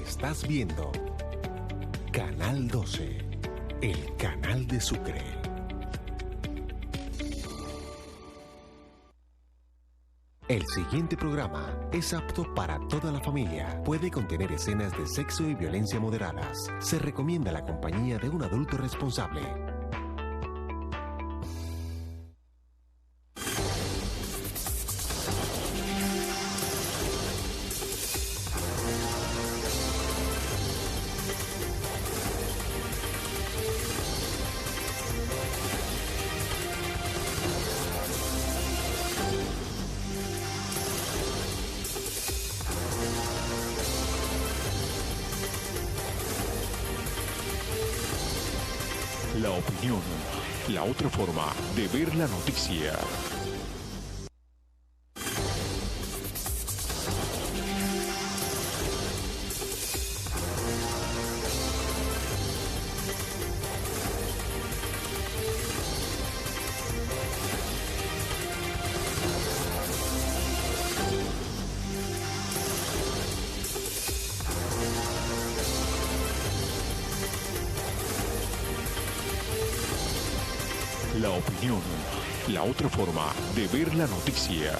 Estás viendo Canal 12, el canal de Sucre. El siguiente programa es apto para toda la familia. Puede contener escenas de sexo y violencia moderadas. Se recomienda la compañía de un adulto responsable. La opinión, la otra forma de ver la noticia. La opinión, la otra forma de ver la noticia.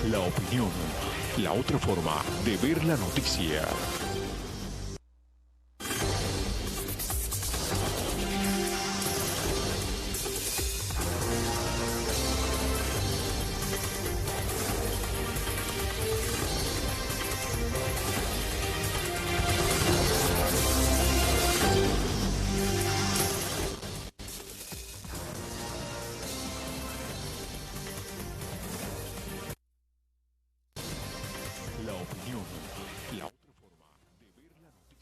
La opinión, la otra forma de ver la noticia. La opinión, la otra forma de ver la noticia.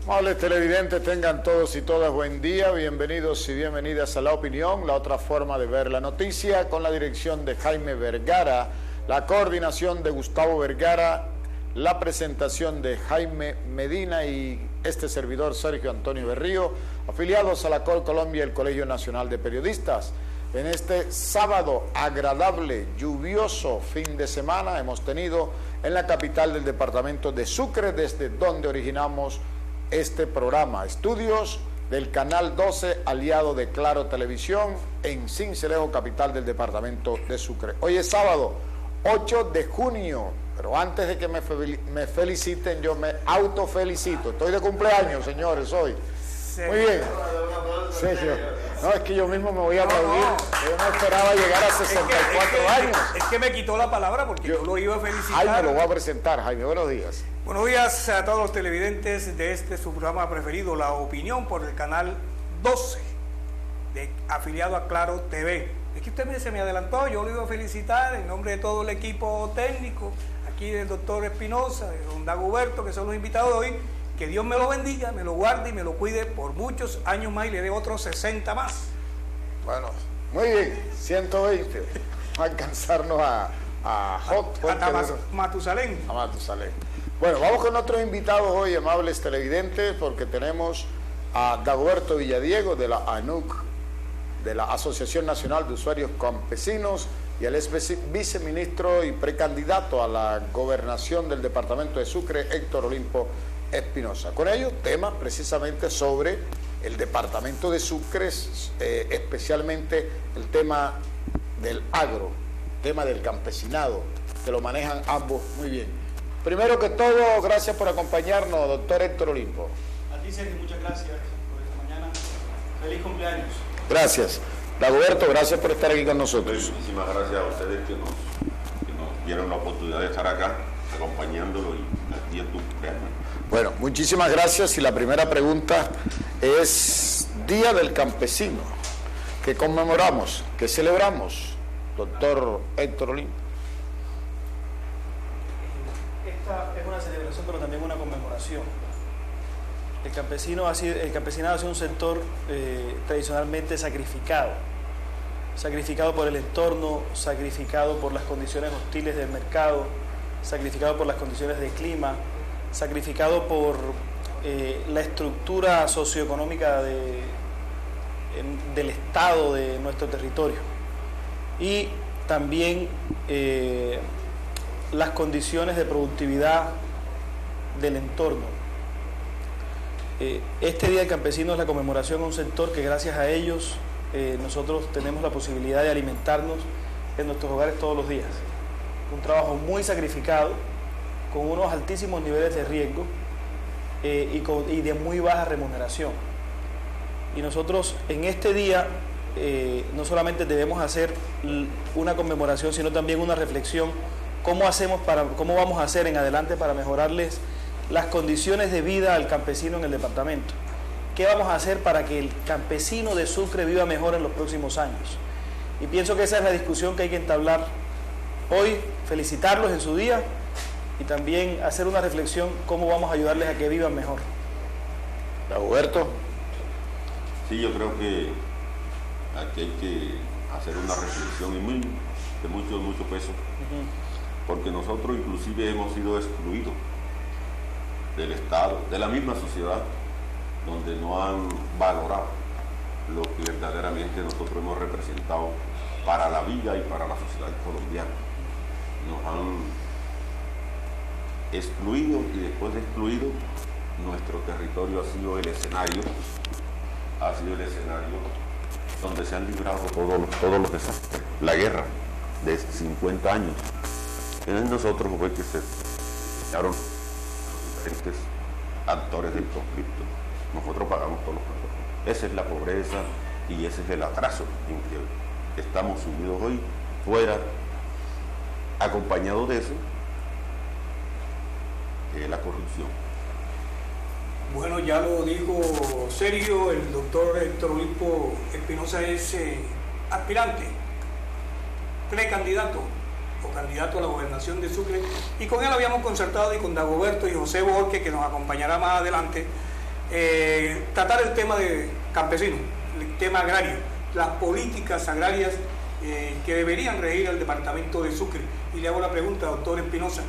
Amables televidentes, tengan todos y todas buen día, bienvenidos y bienvenidas a La Opinión, la otra forma de ver la noticia, con la dirección de Jaime Vergara, la coordinación de Gustavo Vergara, la presentación de Jaime Medina y este servidor Sergio Antonio Berrío, afiliados a la Col Colombia y el Colegio Nacional de Periodistas. En este sábado agradable, lluvioso fin de semana hemos tenido en la capital del departamento de Sucre, desde donde originamos este programa. Estudios del Canal 12, aliado de Claro Televisión, en Sincelejo, capital del departamento de Sucre. Hoy es sábado, 8 de junio, pero antes de que me feliciten, yo me autofelicito. Estoy de cumpleaños, señores, hoy. Muy bien. Sergio. No, es que yo mismo me voy a aplaudir. Yo no esperaba llegar a 64 años. Es que me quitó la palabra porque yo lo iba a felicitar. Jaime, lo voy a presentar. Jaime, buenos días. Buenos días a todos los televidentes de su programa preferido, La Opinión, por el canal 12, afiliado a Claro TV. Es que usted se me adelantó, yo lo iba a felicitar en nombre de todo el equipo técnico, aquí del doctor Espinosa, de don Dagoberto, que son los invitados de hoy. Que Dios me lo bendiga, me lo guarde y me lo cuide por muchos años más y le dé otros 60 más. Bueno, muy bien, 120. Va a alcanzarnos a Matusalén. A Matusalén. Bueno, vamos con otros invitados hoy, amables televidentes, porque tenemos a Dagoberto Villadiego de la ANUC, de la Asociación Nacional de Usuarios Campesinos, y el ex viceministro y precandidato a la gobernación del departamento de Sucre, Héctor Olimpo Espinosa. Con ellos, temas precisamente sobre el departamento de Sucre, especialmente el tema del agro, tema del campesinado, que lo manejan ambos muy bien. Primero que todo, gracias por acompañarnos, doctor Héctor Olimpo. A ti, Sergio, muchas gracias por esta mañana. Feliz cumpleaños. Gracias. Dagoberto, gracias por estar aquí con nosotros. Muchísimas gracias a ustedes que nos dieron la oportunidad de estar acá, acompañándolo y aquí en tu cumpleaños. Bueno, muchísimas gracias y la primera pregunta es Día del Campesino. ¿Qué conmemoramos? ¿Qué celebramos, doctor Héctor Olimpo? Esta es una celebración de los también una conmemoración. El campesinado ha sido un sector tradicionalmente sacrificado por el entorno, sacrificado por las condiciones hostiles del mercado, sacrificado por las condiciones de clima, sacrificado por la estructura socioeconómica del Estado de nuestro territorio y también las condiciones de productividad del entorno. Este Día del Campesino es la conmemoración a un sector que gracias a ellos nosotros tenemos la posibilidad de alimentarnos en nuestros hogares todos los días. Un trabajo muy sacrificado, con unos altísimos niveles de riesgo y de muy baja remuneración. Y nosotros en este día no solamente debemos hacer una conmemoración, sino también una reflexión, cómo vamos a hacer en adelante para mejorarles las condiciones de vida al campesino en el departamento. ¿Qué vamos a hacer para que el campesino de Sucre viva mejor en los próximos años? Y pienso que esa es la discusión que hay que entablar hoy, felicitarlos en su día y también hacer una reflexión cómo vamos a ayudarles a que vivan mejor. Roberto. Sí, yo creo que aquí hay que hacer una reflexión de mucho peso, porque nosotros inclusive hemos sido excluidos del Estado, de la misma sociedad, donde no han valorado lo que verdaderamente nosotros hemos representado para la vida y para la sociedad colombiana. Nos han excluido y después de excluido, nuestro territorio ha sido el escenario donde se han librado todos los desastres. La guerra de 50 años. En nosotros fue que se crearon diferentes actores del conflicto. Nosotros pagamos todos los pagos. Esa es la pobreza y ese es el atraso en que estamos sumidos hoy, fuera, acompañado de eso, la corrupción. Bueno, ya lo dijo Sergio, el doctor Héctor Olimpo Espinosa es aspirante, precandidato o candidato a la gobernación de Sucre, y con él habíamos concertado, y con Dagoberto y José Borges, que nos acompañará más adelante, tratar el tema de campesinos, el tema agrario, las políticas agrarias que deberían regir al departamento de Sucre. Y le hago la pregunta, doctor Espinosa,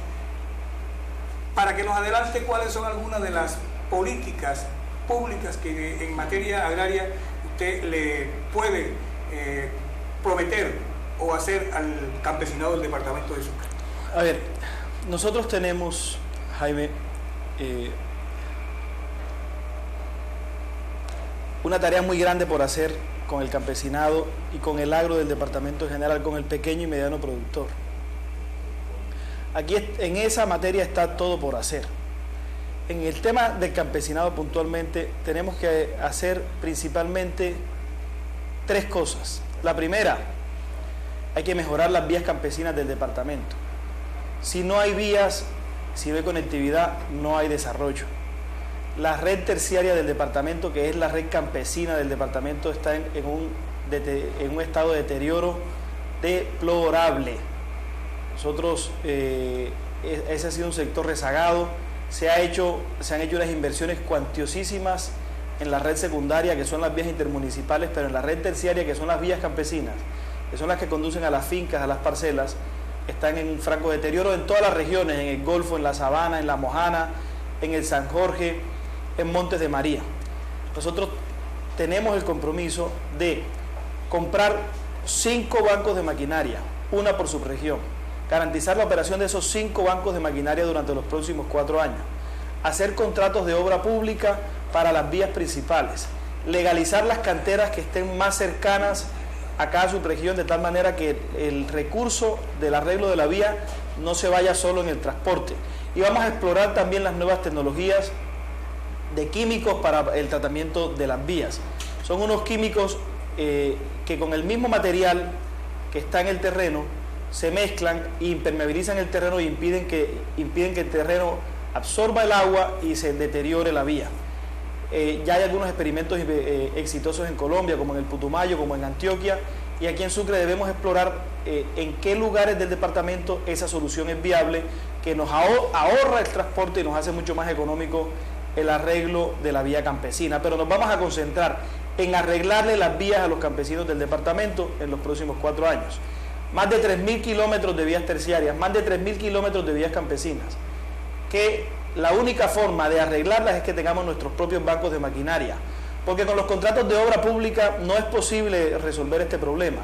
para que nos adelante cuáles son algunas de las políticas públicas que en materia agraria usted le puede prometer o hacer al campesinado del departamento de Sucre. A ver, nosotros tenemos, Jaime, una tarea muy grande por hacer con el campesinado y con el agro del departamento en general, con el pequeño y mediano productor. Aquí en esa materia está todo por hacer. En el tema del campesinado puntualmente tenemos que hacer principalmente 3 cosas. La primera, hay que mejorar las vías campesinas del departamento. Si no hay vías, si no hay conectividad, no hay desarrollo. La red terciaria del departamento, que es la red campesina del departamento, está en un estado de deterioro deplorable. Nosotros, ese ha sido un sector rezagado. Se han hecho unas inversiones cuantiosísimas en la red secundaria, que son las vías intermunicipales, pero en la red terciaria, que son las vías campesinas, que son las que conducen a las fincas, a las parcelas, están en un franco deterioro en todas las regiones, en el Golfo, en la Sabana, en la Mojana, en el San Jorge, en Montes de María. Nosotros tenemos el compromiso de comprar 5 bancos de maquinaria, una por subregión, garantizar la operación de esos 5 bancos de maquinaria durante los próximos 4 años, hacer contratos de obra pública para las vías principales, legalizar las canteras que estén más cercanas a cada subregión, de tal manera que el recurso del arreglo de la vía no se vaya solo en el transporte. Y vamos a explorar también las nuevas tecnologías de químicos para el tratamiento de las vías. Son unos químicos que con el mismo material que está en el terreno se mezclan e impermeabilizan el terreno y impiden que el terreno absorba el agua y se deteriore la vía. Ya hay algunos experimentos exitosos en Colombia, como en el Putumayo, como en Antioquia, y aquí en Sucre debemos explorar en qué lugares del departamento esa solución es viable, que nos ahorra el transporte y nos hace mucho más económico el arreglo de la vía campesina. Pero nos vamos a concentrar en arreglarle las vías a los campesinos del departamento en los próximos 4 años. Más de 3.000 kilómetros de vías terciarias, más de 3.000 kilómetros de vías campesinas, que la única forma de arreglarlas es que tengamos nuestros propios bancos de maquinaria, porque con los contratos de obra pública no es posible resolver este problema.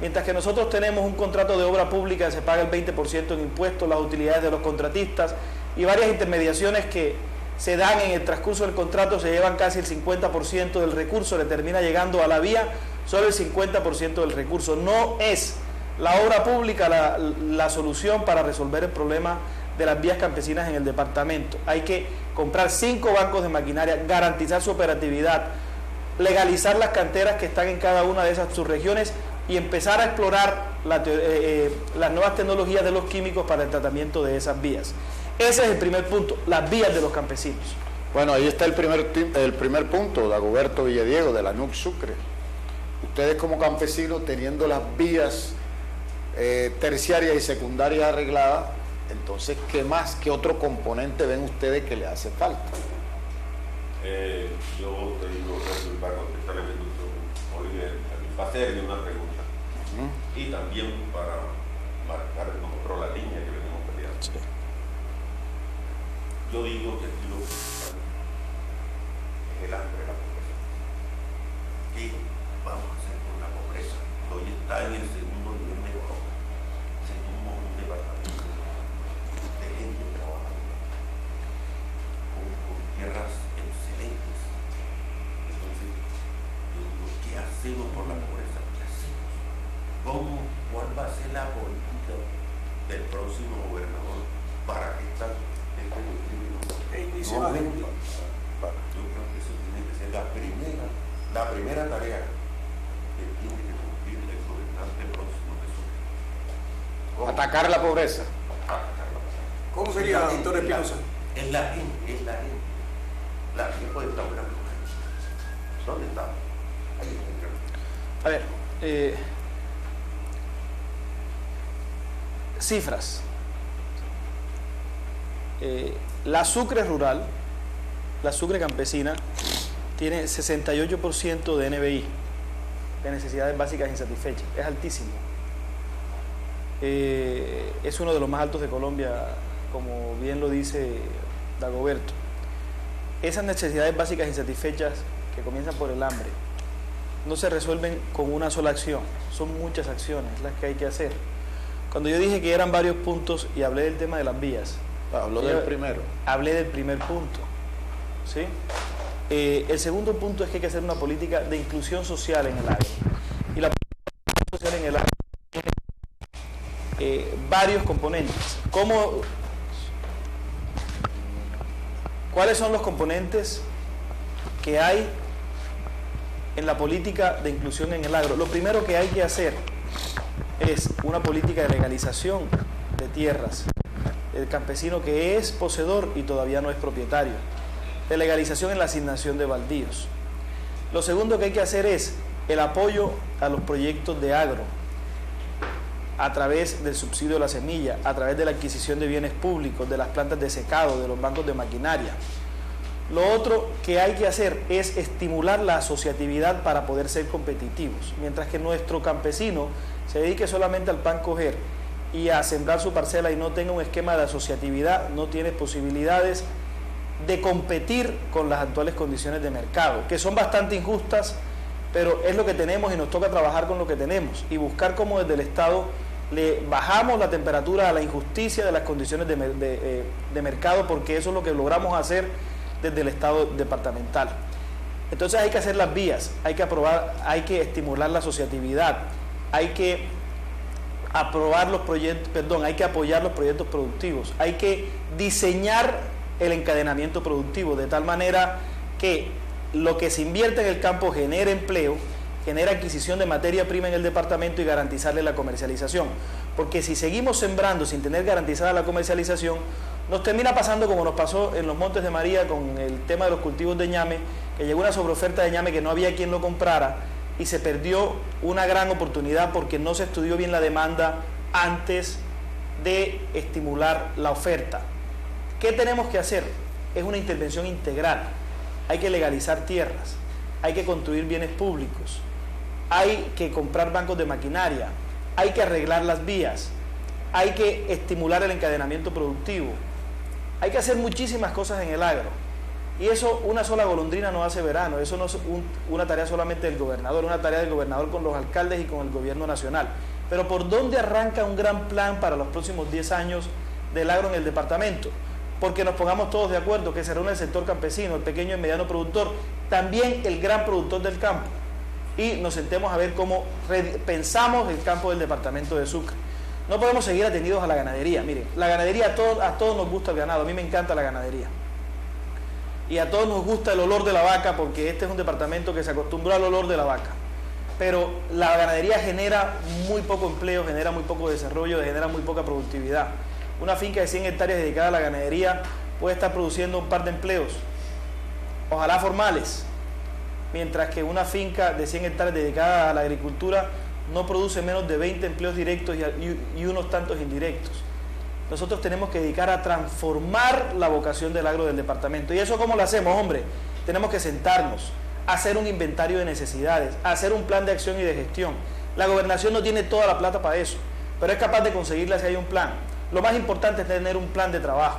Mientras que nosotros tenemos un contrato de obra pública, se paga el 20% en impuestos, las utilidades de los contratistas y varias intermediaciones que se dan en el transcurso del contrato, se llevan casi el 50% del recurso, le termina llegando a la vía solo el 50% del recurso. No es la obra pública la solución para resolver el problema de las vías campesinas en el departamento. Hay que comprar 5 bancos de maquinaria, garantizar su operatividad, legalizar las canteras que están en cada una de esas subregiones y empezar a explorar las nuevas tecnologías de los químicos para el tratamiento de esas vías. Ese es el primer punto, las vías de los campesinos. Bueno, ahí está el primer punto, Dagoberto Villadiego, de la NUC Sucre. Ustedes como campesinos, teniendo las vías terciarias y secundarias arregladas, entonces, ¿qué más, qué otro componente ven ustedes que le hace falta? Yo te digo, para contestar la institución, Oliver, para hacerle una pregunta. Y también para marcar nosotros la línea que venimos peleando. Sí. Yo digo que aquí lo principal es el hambre, la pobreza. ¿Qué vamos a hacer con la pobreza? Hoy está en el segundo nivel de Europa. Seguimos un departamento de gente trabajando con tierras excelentes. Entonces, yo digo, ¿qué hacemos por la pobreza? ¿Qué hacemos? ¿Cuál va a ser la política del próximo gobernador para que esta yo creo que eso tiene que ser la primera tarea que tiene que cumplir el gobernante próximo de Sucre. Atacar la pobreza. ¿Cómo sería, doctor Espinosa? Es la gente. La gente puede estar hablando. ¿Dónde está? Ahí está. A ver, cifras. La Sucre rural, la Sucre campesina, tiene 68% de NBI, de necesidades básicas insatisfechas. Es altísimo. Es uno de los más altos de Colombia, como bien lo dice Dagoberto. Esas necesidades básicas insatisfechas, que comienzan por el hambre, no se resuelven con una sola acción, son muchas acciones las que hay que hacer. Cuando yo dije que eran varios puntos y hablé del tema de las vías, habló del primero. Hablé del primer punto, ¿sí? El segundo punto es que hay que hacer una política de inclusión social en el agro. Y la política social en el agro tiene varios componentes. ¿Cuáles son los componentes que hay en la política de inclusión en el agro? Lo primero que hay que hacer es una política de legalización de tierras. El campesino que es poseedor y todavía no es propietario, de legalización en la asignación de baldíos. Lo segundo que hay que hacer es el apoyo a los proyectos de agro a través del subsidio de la semilla, a través de la adquisición de bienes públicos, de las plantas de secado, de los bancos de maquinaria. Lo otro que hay que hacer es estimular la asociatividad para poder ser competitivos, mientras que nuestro campesino se dedique solamente al pan coger y a sembrar su parcela y no tenga un esquema de asociatividad, no tiene posibilidades de competir con las actuales condiciones de mercado, que son bastante injustas, pero es lo que tenemos y nos toca trabajar con lo que tenemos y buscar cómo desde el Estado le bajamos la temperatura a la injusticia de las condiciones de mercado, porque eso es lo que logramos hacer desde el Estado departamental. Entonces hay que hacer las vías, hay que aprobar, hay que estimular la asociatividad, hay que aprobar los proyectos, hay que apoyar los proyectos productivos, hay que diseñar el encadenamiento productivo de tal manera que lo que se invierte en el campo genere empleo, genera adquisición de materia prima en el departamento y garantizarle la comercialización. Porque si seguimos sembrando sin tener garantizada la comercialización, nos termina pasando como nos pasó en los Montes de María con el tema de los cultivos de ñame, que llegó una sobreoferta de ñame que no había quien lo comprara y se perdió una gran oportunidad porque no se estudió bien la demanda antes de estimular la oferta. ¿Qué tenemos que hacer? Es una intervención integral. Hay que legalizar tierras, hay que construir bienes públicos, hay que comprar bancos de maquinaria, hay que arreglar las vías, hay que estimular el encadenamiento productivo, hay que hacer muchísimas cosas en el agro. Y eso, una sola golondrina no hace verano, eso no es una tarea solamente del gobernador, una tarea del gobernador con los alcaldes y con el gobierno nacional. Pero ¿por dónde arranca un gran plan para los próximos 10 años del agro en el departamento? Porque nos pongamos todos de acuerdo que se reúne el sector campesino, el pequeño y mediano productor, también el gran productor del campo, y nos sentemos a ver cómo pensamos el campo del departamento de Sucre. No podemos seguir atendidos a la ganadería. Miren, la ganadería, a todos nos gusta el ganado, a mí me encanta la ganadería. Y a todos nos gusta el olor de la vaca, porque este es un departamento que se acostumbró al olor de la vaca. Pero la ganadería genera muy poco empleo, genera muy poco desarrollo, genera muy poca productividad. Una finca de 100 hectáreas dedicada a la ganadería puede estar produciendo un par de empleos, ojalá formales, mientras que una finca de 100 hectáreas dedicada a la agricultura no produce menos de 20 empleos directos y unos tantos indirectos. Nosotros tenemos que dedicar a transformar la vocación del agro del departamento. ¿Y eso cómo lo hacemos, hombre? Tenemos que sentarnos, hacer un inventario de necesidades, hacer un plan de acción y de gestión. La gobernación no tiene toda la plata para eso, pero es capaz de conseguirla si hay un plan. Lo más importante es tener un plan de trabajo,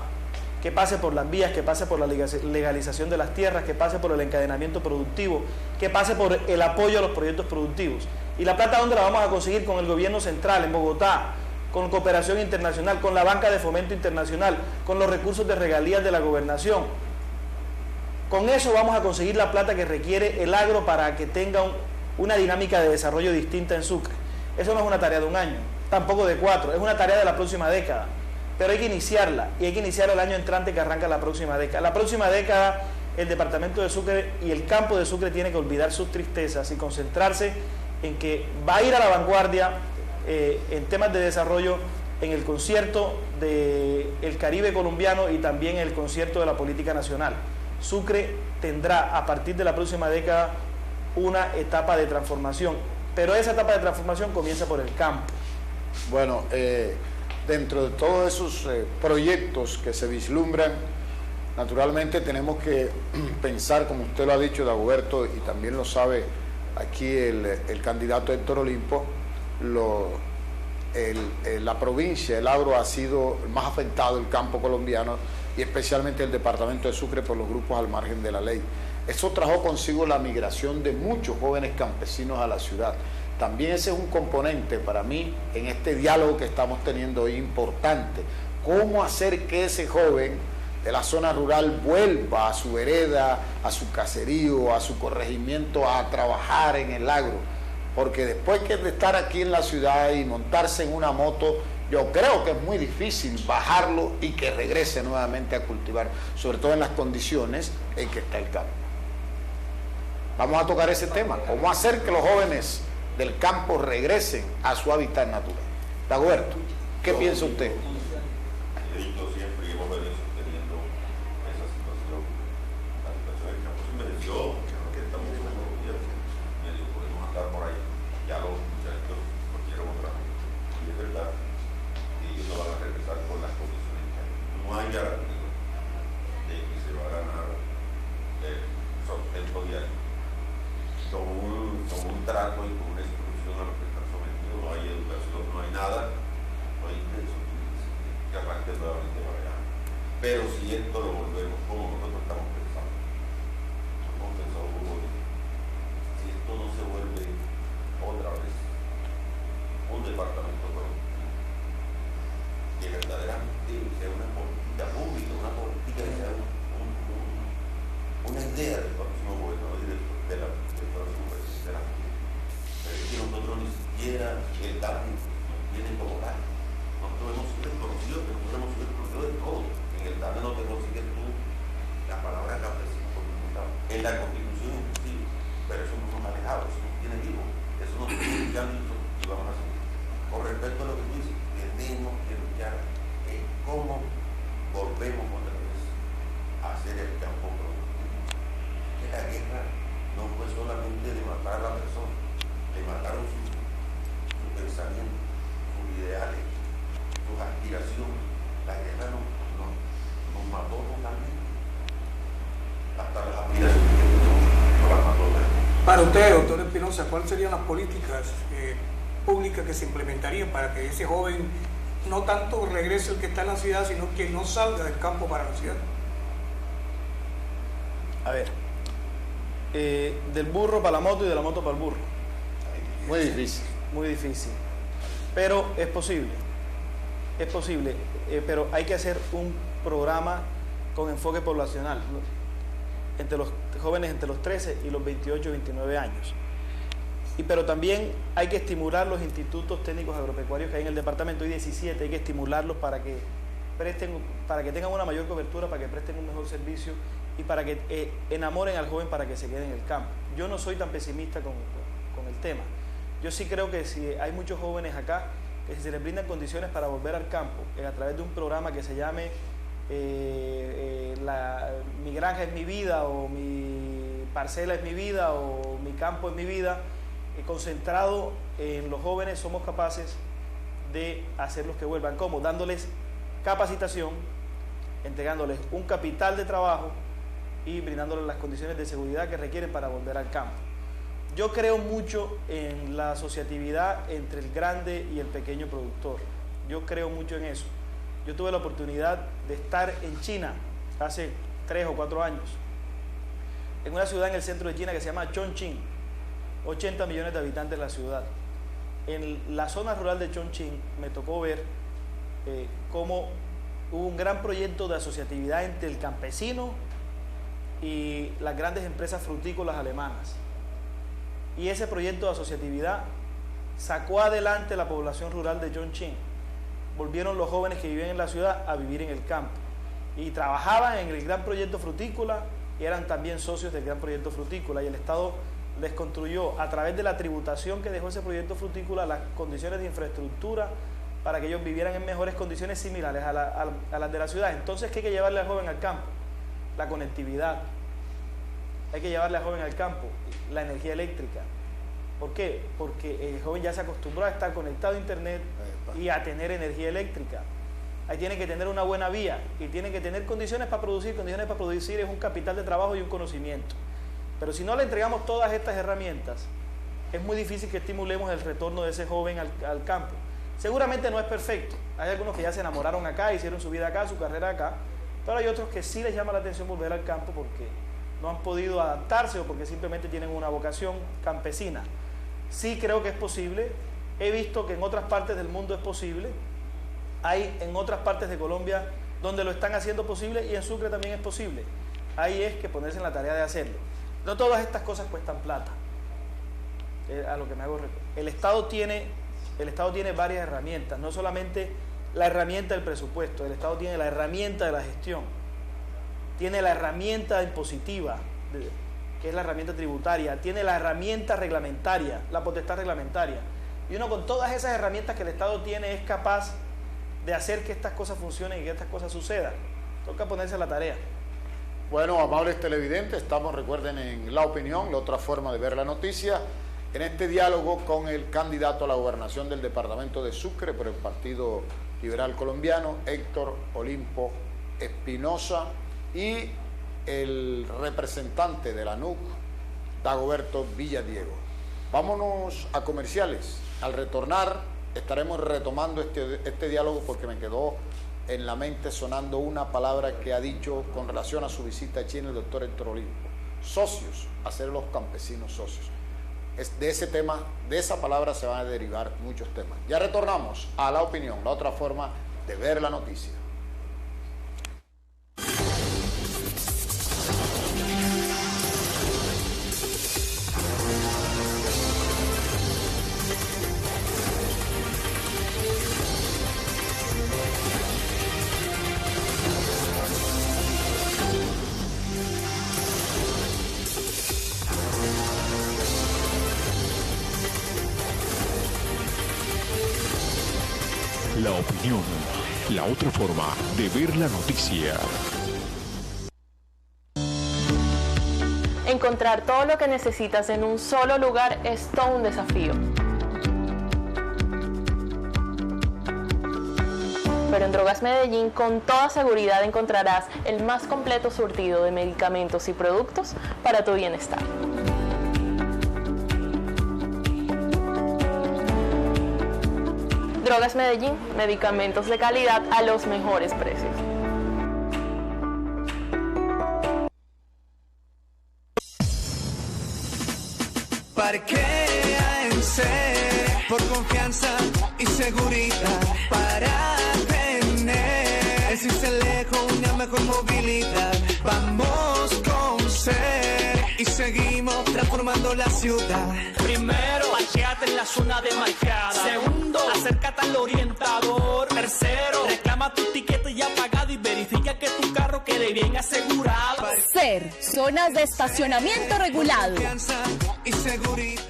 que pase por las vías, que pase por la legalización de las tierras, que pase por el encadenamiento productivo, que pase por el apoyo a los proyectos productivos. ¿Y la plata dónde la vamos a conseguir? Con el gobierno central, en Bogotá, con cooperación internacional, con la banca de fomento internacional, con los recursos de regalías de la gobernación. Con eso vamos a conseguir la plata que requiere el agro para que tenga una dinámica de desarrollo distinta en Sucre. Eso no es una tarea de un año, tampoco de 4, es una tarea de la próxima década. Pero hay que iniciarla, y hay que iniciarla el año entrante que arranca la próxima década. La próxima década, el departamento de Sucre y el campo de Sucre tiene que olvidar sus tristezas y concentrarse en que va a ir a la vanguardia en temas de desarrollo, en el concierto del Caribe colombiano y también en el concierto de la política nacional. Sucre tendrá a partir de la próxima década una etapa de transformación, pero esa etapa de transformación comienza por el campo. Bueno, dentro de todos esos proyectos que se vislumbran, naturalmente tenemos que pensar, como usted lo ha dicho, Dagoberto, y también lo sabe aquí el candidato Héctor Olimpo, la provincia, el agro ha sido el más afectado, el campo colombiano, y especialmente el departamento de Sucre por los grupos al margen de la ley. Eso trajo consigo la migración de muchos jóvenes campesinos a la ciudad. También ese es un componente para mí en este diálogo que estamos teniendo hoy importante. ¿Cómo hacer que ese joven de la zona rural vuelva a su vereda, a su caserío, a su corregimiento, a trabajar en el agro? Porque después de estar aquí en la ciudad y montarse en una moto, yo creo que es muy difícil bajarlo y que regrese nuevamente a cultivar, sobre todo en las condiciones en que está el campo. Vamos a tocar ese tema, cómo hacer que los jóvenes del campo regresen a su hábitat natural. Dagoberto, ¿qué piensa usted? He dicho siempre que hemos venido sosteniendo esa situación. La situación del campo se envejeció, que estamos en los gobiernos, medio podemos andar por ahí. Ya los muchachos no quieren otra vez. Y es verdad que ellos no van a regresar con las condiciones que hay. No hay garantía de que se va a ganar el sustento diario. Con un trato y con una instrucción a lo que están sometidos, no hay educación, no hay nada, no hay ingresos que arranque nuevamente para allá. Pero si esto lo volvemos como nosotros estamos pensando, si esto no se vuelve otra vez un departamento productivo, que verdaderamente sea una política pública, una política que sea una idea del próximo gobernador y de la próximo presidente de la República. Pero es que nosotros ni siquiera el DANE nos tiene como tal. Nosotros hemos sido reconocidos, pero nosotros hemos sido reconocidos de todo. En el DANE no te consigues tú la palabra campesino por ningún lado. En la Constitución inclusive, pero eso no nos ha alejado, eso nos tiene vivo, eso nos tiene luchando y vamos a seguir. Con respecto a lo que tú dices, tenemos que luchar en cómo volvemos otra vez a hacer el campo productivo. Que la guerra no fue solamente de matar a la persona, le mataron su pensamiento, sus ideales, sus aspiraciones. La guerra nos mató totalmente. Hasta las aspiraciones que nos las mató totalmente. Para usted, doctor Espinosa, ¿cuáles serían las políticas públicas que se implementarían para que ese joven no tanto regrese el que está en la ciudad, sino que no salga del campo para la ciudad? A ver, del burro para la moto y de la moto para el burro. Muy difícil. Muy difícil. Pero es posible. Es posible. Pero hay que hacer un programa con enfoque poblacional entre los jóvenes entre los 13 y los 28 y 29 años. Pero también hay que estimular los institutos técnicos agropecuarios que hay en el departamento. Hay 17, hay que estimularlos para que tengan una mayor cobertura, para que presten un mejor servicio y para que enamoren al joven para que se quede en el campo. Yo no soy tan pesimista con el tema. Yo sí creo que si hay muchos jóvenes acá, que si se les brindan condiciones para volver al campo, a través de un programa que se llame Mi granja es mi vida, o Mi parcela es mi vida, o Mi campo es mi vida, concentrado en los jóvenes, somos capaces de hacerlos que vuelvan. ¿Cómo? Dándoles capacitación, entregándoles un capital de trabajo y brindándoles las condiciones de seguridad que requieren para volver al campo. Yo creo mucho en la asociatividad entre el grande y el pequeño productor. Yo creo mucho en eso. Yo tuve la oportunidad de estar en China hace 3 o 4 años, en una ciudad en el centro de China que se llama Chongqing, 80 millones de habitantes la ciudad. En la zona rural de Chongqing me tocó ver cómo hubo un gran proyecto de asociatividad entre el campesino y las grandes empresas frutícolas alemanas. Y ese proyecto de asociatividad sacó adelante la población rural de Chongqing. Volvieron los jóvenes que vivían en la ciudad a vivir en el campo. Y trabajaban en el gran proyecto frutícola y eran también socios del gran proyecto frutícola. Y el Estado les construyó, a través de la tributación que dejó ese proyecto frutícola, las condiciones de infraestructura para que ellos vivieran en mejores condiciones similares a las de la ciudad. Entonces, ¿qué hay que llevarle al joven al campo? La conectividad. Hay que llevarle al joven al campo la energía eléctrica. ¿Por qué? Porque el joven ya se acostumbró a estar conectado a internet y a tener energía eléctrica. Ahí tienen que tener una buena vía y tienen que tener condiciones para producir. Condiciones para producir es un capital de trabajo y un conocimiento. Pero si no le entregamos todas estas herramientas, es muy difícil que estimulemos el retorno de ese joven al campo. Seguramente no es perfecto. Hay algunos que ya se enamoraron acá, hicieron su vida acá, su carrera acá, pero hay otros que sí les llama la atención volver al campo porque no han podido adaptarse o porque simplemente tienen una vocación campesina. Sí creo que es posible. He visto que en otras partes del mundo es posible. Hay en otras partes de Colombia donde lo están haciendo posible y en Sucre también es posible. Ahí es que ponerse en la tarea de hacerlo. No todas estas cosas cuestan plata. A lo que me hago el Estado tiene varias herramientas, no solamente la herramienta del presupuesto. El Estado tiene la herramienta de la gestión, tiene la herramienta impositiva, que es la herramienta tributaria, tiene la herramienta reglamentaria, la potestad reglamentaria. Y uno con todas esas herramientas que el Estado tiene es capaz de hacer que estas cosas funcionen y que estas cosas sucedan. Toca ponerse a la tarea. Bueno, amables televidentes, estamos, recuerden, en La Opinión, la otra forma de ver la noticia, en este diálogo con el candidato a la gobernación del departamento de Sucre por el Partido Liberal Colombiano, Héctor Olimpo Espinosa, y el representante de la NUC, Dagoberto Villadiego. Vámonos a comerciales. Al retornar estaremos retomando este diálogo porque me quedó en la mente sonando una palabra que ha dicho con relación a su visita a China el doctor Héctor Olimpo. Socios, hacer los campesinos socios. De ese tema, de esa palabra se van a derivar muchos temas. Ya retornamos a La Opinión, la otra forma de ver la noticia. La Opinión, la otra forma de ver la noticia. En Encontrar todo lo que necesitas en un solo lugar es todo un desafío. Pero en Drogas Medellín con toda seguridad encontrarás el más completo surtido de medicamentos y productos para tu bienestar. Drogas Medellín, medicamentos de calidad a los mejores precios. Parquea en Ser, por confianza y seguridad, para tener el Sincelejo una mejor movilidad. Vamos con Ser y seguimos transformando la ciudad. Primero, parquéate en la zona de marcada. Segundo, acércate al orientador. Tercero, reclama tu tiquete ya pagado y verifica que tu carro quede bien asegurado. Ser, zonas de estacionamiento regulado. Y seguridad.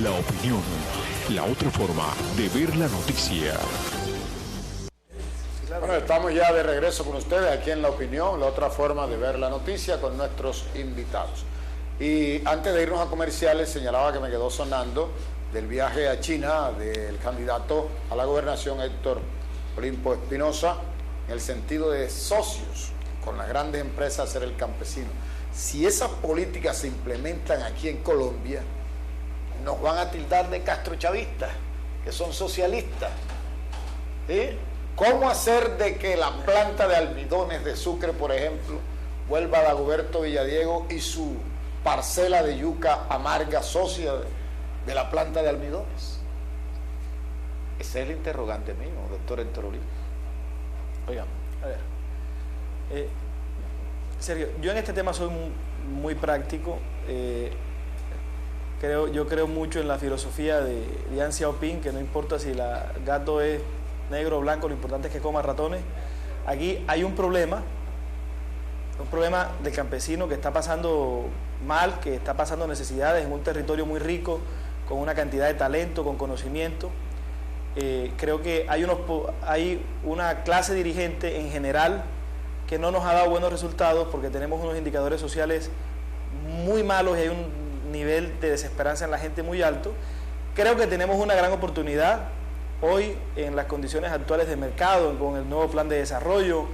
La opinión, la otra forma de ver la noticia. Bueno, estamos ya de regreso con ustedes aquí en La Opinión, la otra forma de ver la noticia con nuestros invitados. Y antes de irnos a comerciales, señalaba que me quedó sonando del viaje a China del candidato a la gobernación Héctor Olimpo Espinosa, en el sentido de socios con las grandes empresas, ser el campesino. Si esas políticas se implementan aquí en Colombia, nos van a tildar de castrochavistas, que son socialistas. ¿Sí? ¿Cómo hacer de que la planta de almidones de Sucre, por ejemplo, vuelva a Dagoberto Villadiego y su parcela de yuca amarga socia de la planta de almidones? Ese es el interrogante mío, doctor Héctor Olimpo. Oigan, a ver. Sergio, yo en este tema soy muy práctico. Yo creo mucho en la filosofía de Deng Xiaoping, que no importa si el gato es negro o blanco, lo importante es que coma ratones. Aquí hay un problema del campesino que está pasando mal, que está pasando necesidades en un territorio muy rico, con una cantidad de talento, con conocimiento. Creo que hay una clase dirigente en general que no nos ha dado buenos resultados porque tenemos unos indicadores sociales muy malos y hay un nivel de desesperanza en la gente muy alto. Creo que tenemos una gran oportunidad hoy en las condiciones actuales de mercado, con el nuevo plan de desarrollo,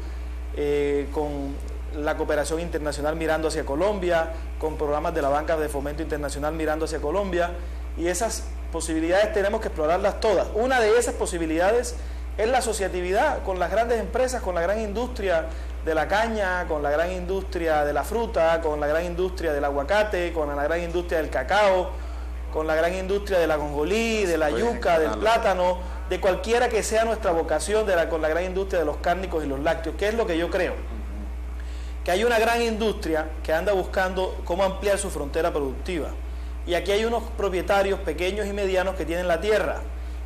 con la cooperación internacional mirando hacia Colombia, con programas de la banca de fomento internacional mirando hacia Colombia, y esas posibilidades tenemos que explorarlas todas. Una de esas posibilidades es la asociatividad con las grandes empresas, con la gran industria de la caña, con la gran industria de la fruta, con la gran industria del aguacate, con la gran industria del cacao, con la gran industria de la ajonjolí, de la yuca, del plátano, de cualquiera que sea nuestra vocación, con la gran industria de los cárnicos y los lácteos. ¿Qué es lo que yo creo? Que hay una gran industria que anda buscando cómo ampliar su frontera productiva. Y aquí hay unos propietarios pequeños y medianos que tienen la tierra.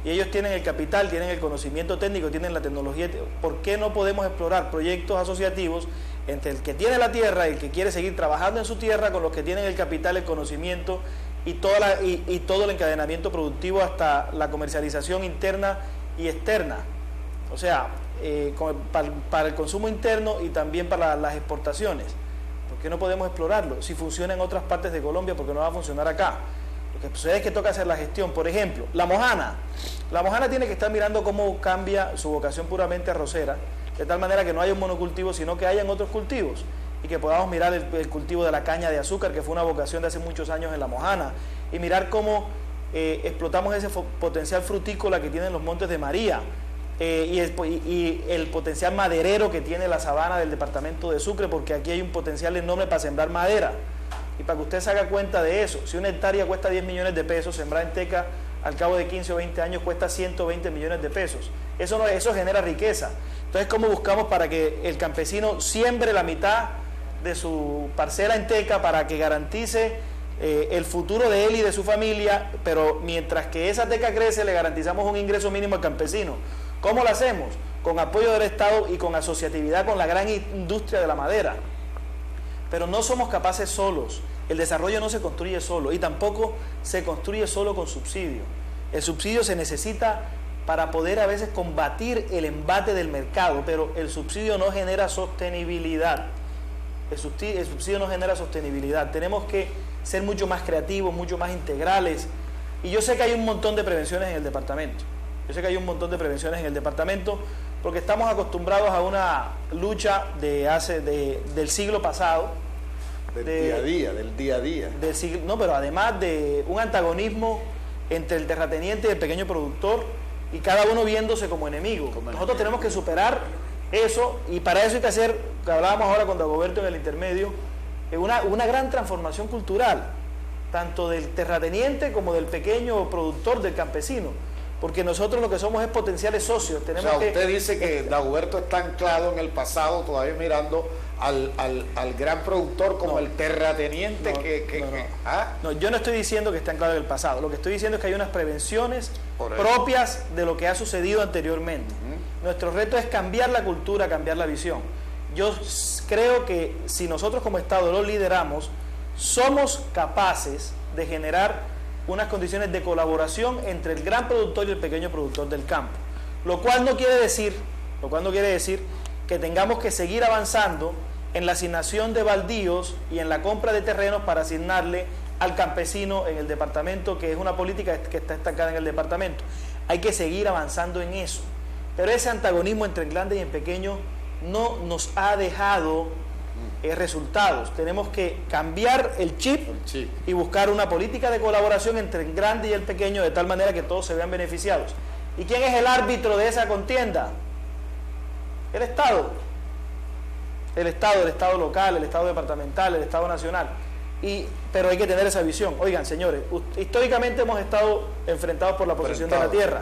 Y ellos tienen el capital, tienen el conocimiento técnico, tienen la tecnología. ¿Por qué no podemos explorar proyectos asociativos entre el que tiene la tierra y el que quiere seguir trabajando en su tierra con los que tienen el capital, el conocimiento y todo el encadenamiento productivo hasta la comercialización interna y externa? O sea, para el consumo interno y también para las exportaciones. ¿Por qué no podemos explorarlo? Si funciona en otras partes de Colombia, ¿por qué no va a funcionar acá? Lo que sucede es que toca hacer la gestión. Por ejemplo, la mojana. La mojana tiene que estar mirando cómo cambia su vocación puramente arrocera, de tal manera que no haya un monocultivo, sino que hayan otros cultivos, y que podamos mirar el cultivo de la caña de azúcar, que fue una vocación de hace muchos años en la mojana, y mirar cómo explotamos ese potencial frutícola que tienen los Montes de María, y el potencial maderero que tiene la sabana del departamento de Sucre, porque aquí hay un potencial enorme para sembrar madera. Y para que usted se haga cuenta de eso, si una hectárea cuesta 10 millones de pesos, sembrar en teca al cabo de 15 o 20 años cuesta 120 millones de pesos. Eso genera riqueza. Entonces, ¿cómo buscamos para que el campesino siembre la mitad de su parcela en teca para que garantice el futuro de él y de su familia, pero mientras que esa teca crece le garantizamos un ingreso mínimo al campesino. ¿Cómo lo hacemos? Con apoyo del Estado y con asociatividad con la gran industria de la madera. Pero no somos capaces solos. El desarrollo no se construye solo y tampoco se construye solo con subsidio. El subsidio se necesita para poder a veces combatir el embate del mercado, pero el subsidio no genera sostenibilidad. El subsidio no genera sostenibilidad. Tenemos que ser mucho más creativos, mucho más integrales. Y yo sé que hay un montón de prevenciones en el departamento. Porque estamos acostumbrados a una lucha del siglo pasado. Del día a día. No, pero además de un antagonismo entre el terrateniente y el pequeño productor, y cada uno viéndose como enemigo. Nosotros tenemos que superar eso, y para eso hay que hacer, que hablábamos ahora con Dagoberto en el intermedio, una gran transformación cultural, tanto del terrateniente como del pequeño productor, del campesino, porque nosotros lo que somos es potenciales socios. Tenemos usted dice que Dagoberto está anclado en el pasado, todavía mirando al gran productor como el terrateniente No, yo no estoy diciendo que está anclado en el pasado. Lo que estoy diciendo es que hay unas prevenciones propias de lo que ha sucedido anteriormente. Nuestro reto es cambiar la cultura, cambiar la visión. Yo creo que si nosotros como Estado lo lideramos, somos capaces de generar unas condiciones de colaboración entre el gran productor y el pequeño productor del campo. Lo cual no quiere decir que tengamos que seguir avanzando en la asignación de baldíos y en la compra de terrenos para asignarle al campesino en el departamento, que es una política que está estancada en el departamento. Hay que seguir avanzando en eso. Pero ese antagonismo entre el grande y el pequeño no nos ha dejado resultados. Tenemos que cambiar el chip y buscar una política de colaboración entre el grande y el pequeño, de tal manera que todos se vean beneficiados. ¿Y quién es el árbitro de esa contienda? El Estado. El Estado local, el Estado departamental, el Estado nacional. Pero hay que tener esa visión. Oigan, señores, históricamente hemos estado enfrentados por la posesión de la tierra.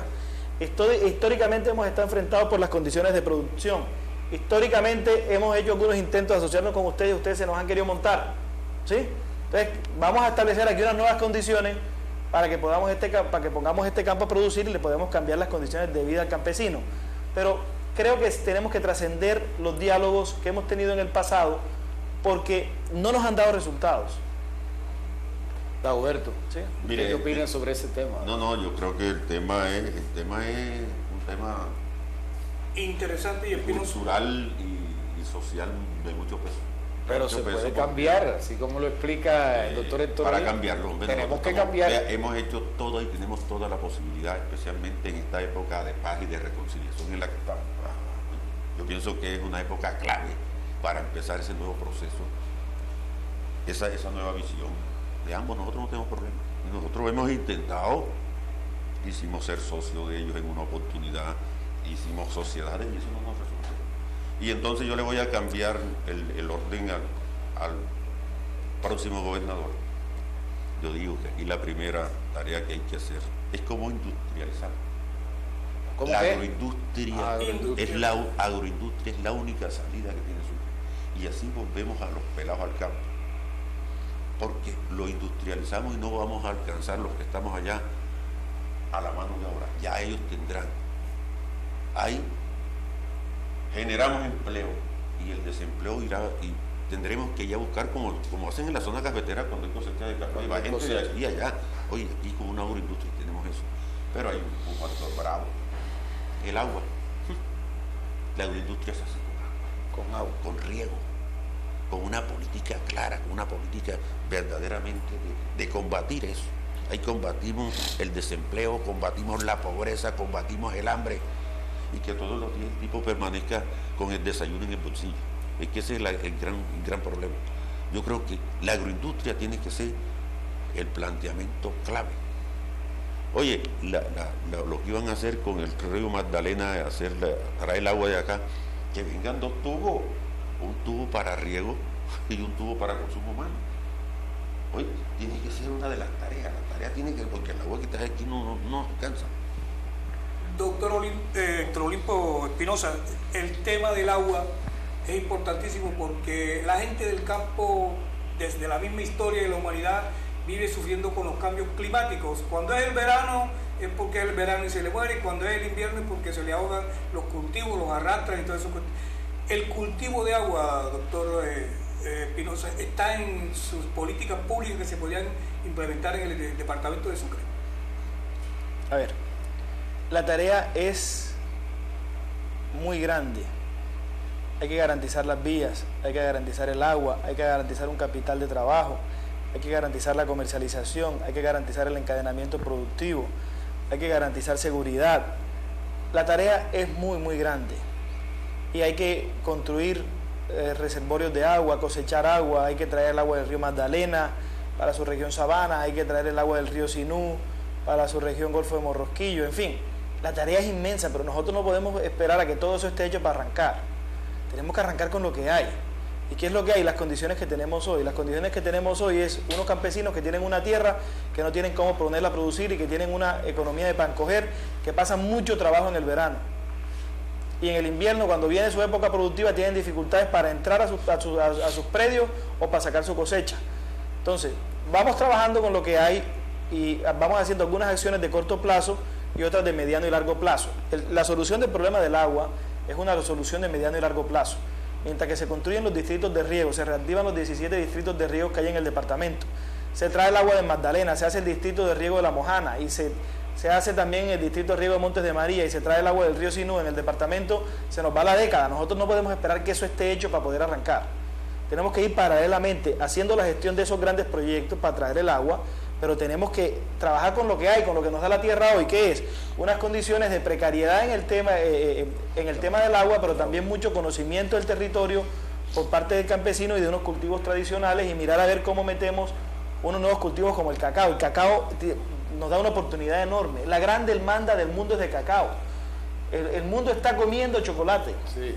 Históricamente hemos estado enfrentados por las condiciones de producción. Históricamente hemos hecho algunos intentos de asociarnos con ustedes y ustedes se nos han querido montar. ¿Sí? Entonces, vamos a establecer aquí unas nuevas condiciones para que pongamos este campo a producir y le podamos cambiar las condiciones de vida al campesino. Pero creo que tenemos que trascender los diálogos que hemos tenido en el pasado porque no nos han dado resultados. Dagoberto, ¿sí? ¿Qué opinas sobre ese tema? No, yo creo que el tema es un tema interesante y cultural y social de mucho peso. Pero se puede cambiar, así como lo explica el doctor Héctor. Para cambiarlo, tenemos que cambiar. Hemos hecho todo y tenemos toda la posibilidad, especialmente en esta época de paz y de reconciliación en la que estamos. Yo pienso que es una época clave para empezar ese nuevo proceso, esa nueva visión. De ambos nosotros no tenemos problema. Nosotros hemos intentado, quisimos ser socios de ellos en una oportunidad, hicimos sociedades y eso no nos resultó. Y entonces yo le voy a cambiar el orden al próximo gobernador. Yo digo que aquí la primera tarea que hay que hacer es cómo industrializar. ¿Cómo la qué? agroindustria es la única salida que tiene su. Y así volvemos a los pelados al campo. Porque lo industrializamos y no vamos a alcanzar los que estamos allá a la mano de obra. Ya ellos tendrán. Ahí generamos empleo y el desempleo irá y tendremos que ya buscar como hacen en la zona cafetera cuando hay cosecha de café. Va gente de aquí allá. Oye, aquí con una agroindustria tenemos eso. Pero hay un factor bravo. El agua. La agroindustria se hace con agua, con riego, con una política clara, con una política verdaderamente de combatir eso. Ahí combatimos el desempleo, combatimos la pobreza, combatimos el hambre y que todos los días el tipo permanezca con el desayuno en el bolsillo. Es que ese es el gran problema. Yo creo que la agroindustria tiene que ser el planteamiento clave. Oye, lo que iban a hacer con el río Magdalena, traer el agua de acá, que vengan dos tubos, un tubo para riego y un tubo para consumo humano. Oye, tiene que ser una de las tareas. La tarea tiene que, porque el agua que está aquí no alcanza. Doctor Olimpo Espinosa, el tema del agua es importantísimo porque la gente del campo, desde la misma historia de la humanidad, vive sufriendo con los cambios climáticos. Cuando es el verano es porque es el verano y se le muere, y cuando es el invierno es porque se le ahogan los cultivos, los arrastran y todo eso. El cultivo de agua, doctor Espinosa, ¿está en sus políticas públicas que se podrían implementar en el departamento de Sucre? A ver, la tarea es muy grande. Hay que garantizar las vías, hay que garantizar el agua, hay que garantizar un capital de trabajo, hay que garantizar la comercialización, hay que garantizar el encadenamiento productivo, hay que garantizar seguridad. La tarea es muy grande y hay que construir reservorios de agua, cosechar agua, hay que traer el agua del río Magdalena para su región Sabana, hay que traer el agua del río Sinú para su región Golfo de Morrosquillo, en fin, la tarea es inmensa, pero nosotros no podemos esperar a que todo eso esté hecho para arrancar. Tenemos que arrancar con lo que hay. ¿Y qué es lo que hay? Las condiciones que tenemos hoy. Las condiciones que tenemos hoy es unos campesinos que tienen una tierra, que no tienen cómo ponerla a producir y que tienen una economía de pan coger, que pasan mucho trabajo en el verano. Y en el invierno, cuando viene su época productiva, tienen dificultades para entrar a sus predios o para sacar su cosecha. Entonces, vamos trabajando con lo que hay y vamos haciendo algunas acciones de corto plazo y otras de mediano y largo plazo. La solución del problema del agua es una solución de mediano y largo plazo. Mientras que se construyen los distritos de riego, se reactivan los 17 distritos de riego que hay en el departamento, se trae el agua de Magdalena, se hace el distrito de riego de La Mojana y se hace también el distrito de riego de Montes de María y se trae el agua del río Sinú en el departamento, se nos va la década. Nosotros no podemos esperar que eso esté hecho para poder arrancar. Tenemos que ir paralelamente haciendo la gestión de esos grandes proyectos para traer el agua, pero tenemos que trabajar con lo que hay, con lo que nos da la tierra hoy, que es unas condiciones de precariedad en el tema del agua, pero también mucho conocimiento del territorio por parte del campesino y de unos cultivos tradicionales, y mirar a ver cómo metemos unos nuevos cultivos como el cacao. El cacao nos da una oportunidad enorme. La gran demanda del mundo es de cacao. El mundo está comiendo chocolate. Sí.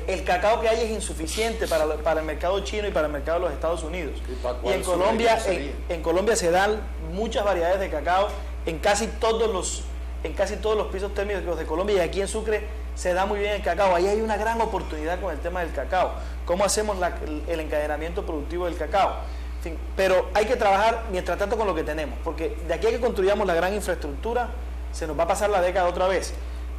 El cacao que hay es insuficiente para el mercado chino y para el mercado de los Estados Unidos. Y en Colombia se dan muchas variedades de cacao en casi todos los pisos térmicos de Colombia, y aquí en Sucre se da muy bien el cacao. Ahí hay una gran oportunidad con el tema del cacao. ¿Cómo hacemos el encadenamiento productivo del cacao? En fin, pero hay que trabajar mientras tanto con lo que tenemos, porque de aquí a que construyamos la gran infraestructura se nos va a pasar la década otra vez.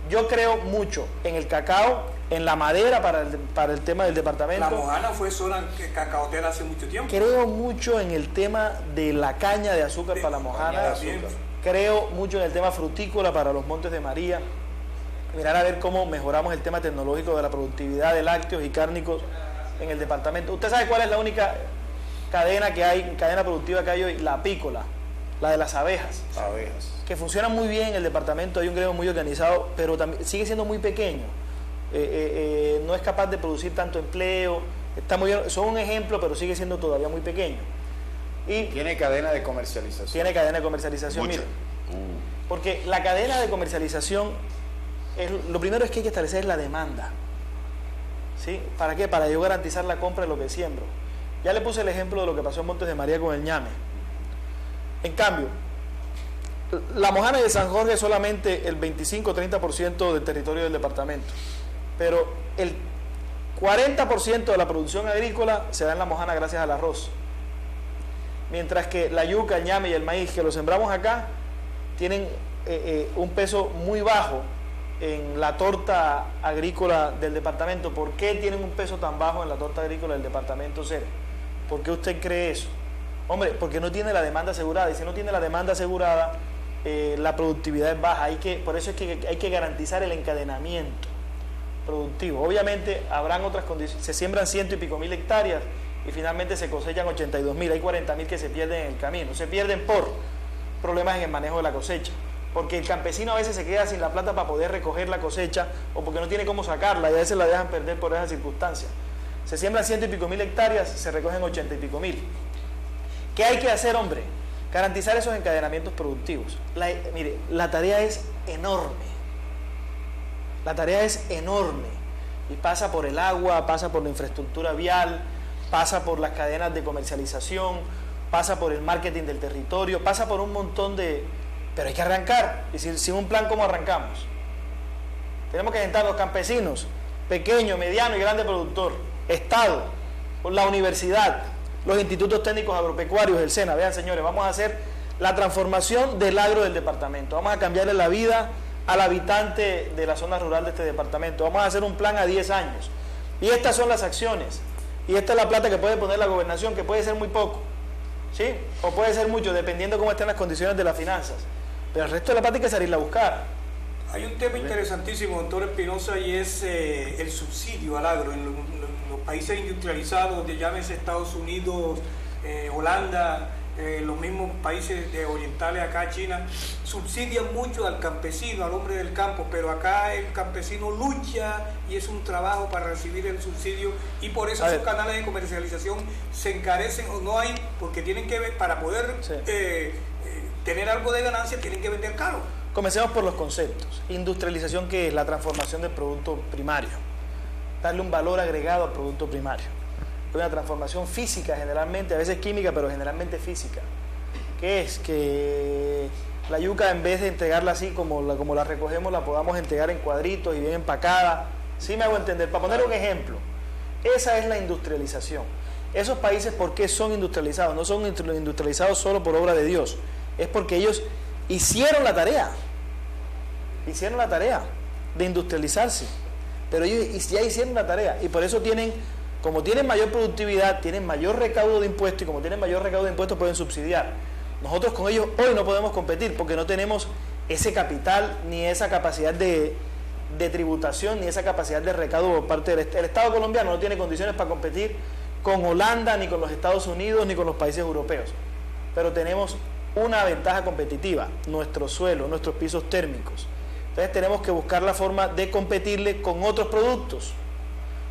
Yo creo mucho en el cacao, en la madera para el tema del departamento. La Mojana fue zona cacaotera hace mucho tiempo. Creo mucho en el tema de la caña de azúcar para la Mojana. Creo mucho en el tema frutícola para los Montes de María. Mirar a ver cómo mejoramos el tema tecnológico de la productividad de lácteos y cárnicos en el departamento. ¿Usted sabe cuál es la única cadena productiva que hay hoy? La apícola, la de las abejas. Que funciona muy bien en el departamento, hay un gremio muy organizado, pero también sigue siendo muy pequeño. No es capaz de producir tanto empleo, está muy bien, son un ejemplo, pero sigue siendo todavía muy pequeño. Y tiene cadena de comercialización. Tiene cadena de comercialización, mire. Porque la cadena de comercialización, lo primero es que hay que establecer la demanda. ¿Sí? ¿Para qué? Para yo garantizar la compra de lo que siembro. Ya le puse el ejemplo de lo que pasó en Montes de María con el ñame. En cambio, La Mojana y de San Jorge es solamente el 25-30% del territorio del departamento, pero el 40% de la producción agrícola se da en La Mojana gracias al arroz, mientras que la yuca, el ñame y el maíz que lo sembramos acá tienen un peso muy bajo en la torta agrícola del departamento. ¿Por qué tienen un peso tan bajo en la torta agrícola del departamento cero? ¿Por qué usted cree eso? Hombre, porque no tiene la demanda asegurada, y si no tiene la demanda asegurada, la productividad es baja. Por eso es que hay que garantizar el encadenamiento productivo. Obviamente habrán otras condiciones, se siembran 100 y pico mil hectáreas y finalmente se cosechan 82.000, hay 40.000 que se pierden en el camino, se pierden por problemas en el manejo de la cosecha, porque el campesino a veces se queda sin la plata para poder recoger la cosecha, o porque no tiene cómo sacarla y a veces la dejan perder por esas circunstancias. Se siembran 100 y pico mil hectáreas, se recogen 80 y pico mil. ¿Qué hay que hacer, hombre? Garantizar esos encadenamientos productivos. Mire, la tarea es enorme. La tarea es enorme. Y pasa por el agua, pasa por la infraestructura vial, pasa por las cadenas de comercialización, pasa por el marketing del territorio, pasa por un montón de... Pero hay que arrancar. Y sin un plan, ¿cómo arrancamos? Tenemos que sentar a los campesinos, pequeño, mediano y grande productor, Estado, la universidad, los institutos técnicos agropecuarios, el SENA. Vean, señores, vamos a hacer la transformación del agro del departamento. Vamos a cambiarle la vida al habitante de la zona rural de este departamento. Vamos a hacer un plan a 10 años. Y estas son las acciones. Y esta es la plata que puede poner la gobernación, que puede ser muy poco, ¿sí? O puede ser mucho, dependiendo cómo estén las condiciones de las finanzas. Pero el resto de la plata hay que salirla a buscar. Hay un tema interesantísimo, doctor Espinosa, y es el subsidio al agro. En los países industrializados, de llámese Estados Unidos, Holanda, los mismos países orientales, acá China, subsidian mucho al campesino, al hombre del campo, pero acá el campesino lucha y es un trabajo para recibir el subsidio, y por eso sus canales de comercialización se encarecen o no hay, porque tienen que ver, para poder tener algo de ganancia, tienen que vender caro. Comencemos por los conceptos. Industrialización, ¿qué es? La transformación del producto primario. Darle un valor agregado al producto primario. Una transformación física generalmente, a veces química, pero generalmente física. ¿Qué es? Que la yuca, en vez de entregarla así como la recogemos, la podamos entregar en cuadritos y bien empacada. ¿Sí me hago entender? Para poner un ejemplo, esa es la industrialización. Esos países, ¿por qué son industrializados? No son industrializados solo por obra de Dios, es porque ellos hicieron la tarea de industrializarse, pero ellos ya hicieron la tarea, y por eso como tienen mayor productividad, tienen mayor recaudo de impuestos, y como tienen mayor recaudo de impuestos pueden subsidiar. Nosotros con ellos hoy no podemos competir porque no tenemos ese capital, ni esa capacidad de tributación, ni esa capacidad de recaudo por parte del Estado. El Estado colombiano no tiene condiciones para competir con Holanda, ni con los Estados Unidos, ni con los países europeos, pero tenemos una ventaja competitiva: nuestro suelo, nuestros pisos térmicos. Entonces tenemos que buscar la forma de competirle con otros productos.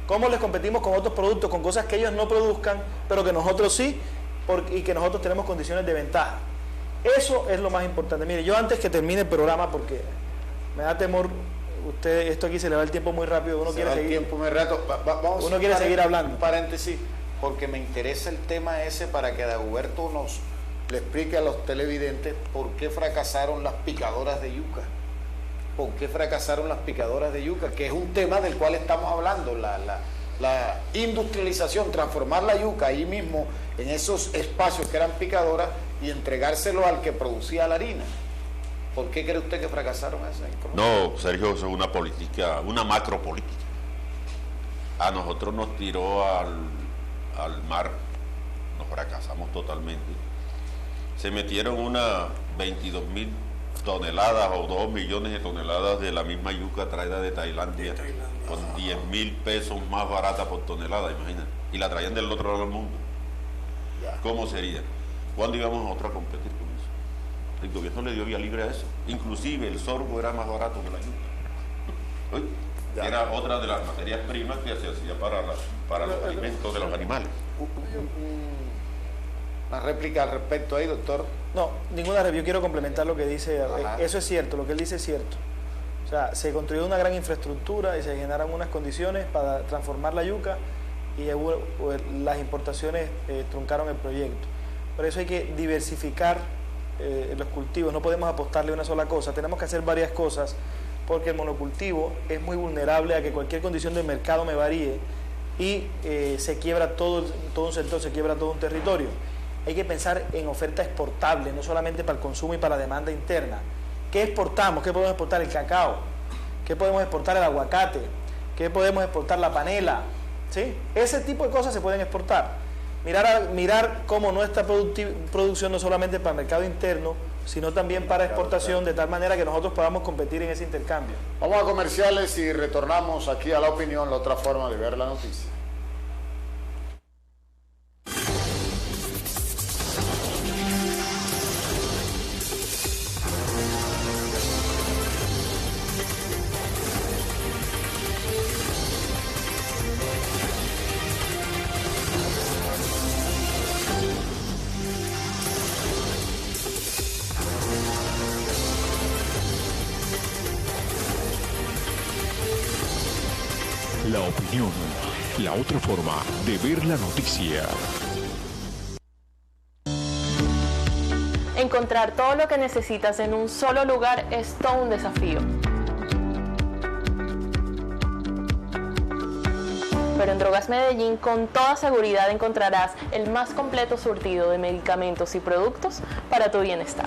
¿Cómo les competimos con otros productos? Con cosas que ellos no produzcan, pero que nosotros sí, y que nosotros tenemos condiciones de ventaja. Eso es lo más importante. Mire, yo antes que termine el programa, porque me da temor, esto aquí se le va el tiempo muy rápido, uno quiere seguir hablando. Un paréntesis, porque me interesa el tema ese, para que Dagoberto le explique a los televidentes por qué fracasaron las picadoras de yuca. ¿Por qué fracasaron las picadoras de yuca? Que es un tema del cual estamos hablando, la industrialización, transformar la yuca ahí mismo, en esos espacios que eran picadoras, y entregárselo al que producía la harina. ¿Por qué cree usted que fracasaron esas? No, Sergio, eso es una política, una macropolítica. A nosotros nos tiró al mar, nos fracasamos totalmente. Se metieron unas 22.000 toneladas o 2 millones de toneladas de la misma yuca traída de Tailandia, con 10.000 pesos más barata por tonelada, imagínate, y la traían del otro lado del mundo. ¿Cómo sería? ¿Cuándo íbamos nosotros a competir con eso? El gobierno le dio vía libre a eso. Inclusive el sorgo era más barato que la yuca. Era otra de las materias primas que se hacía para los alimentos de los animales. ¿Una réplica al respecto ahí, doctor? No, ninguna réplica. Yo quiero complementar lo que dice. Eso es cierto, lo que él dice es cierto. O sea, se construyó una gran infraestructura y se generaron unas condiciones para transformar la yuca, y las importaciones truncaron el proyecto. Por eso hay que diversificar los cultivos. No podemos apostarle a una sola cosa, tenemos que hacer varias cosas, porque el monocultivo es muy vulnerable a que cualquier condición del mercado me varíe y se quiebra todo un sector, se quiebra todo un territorio. Hay que pensar en oferta exportable, no solamente para el consumo y para la demanda interna. ¿Qué exportamos? ¿Qué podemos exportar? El cacao. ¿Qué podemos exportar? El aguacate. ¿Qué podemos exportar? La panela. ¿Sí? Ese tipo de cosas se pueden exportar. Mirar cómo nuestra producción no solamente para el mercado interno, sino también para exportación, de tal manera que nosotros podamos competir en ese intercambio. Vamos a comerciales y retornamos aquí a La Opinión, la otra forma de ver la noticia. La opinión, la otra forma de ver la noticia. Encontrar todo lo que necesitas en un solo lugar es todo un desafío. pero en Drogas Medellín con toda seguridad encontrarás el más completo surtido de medicamentos y productos para tu bienestar.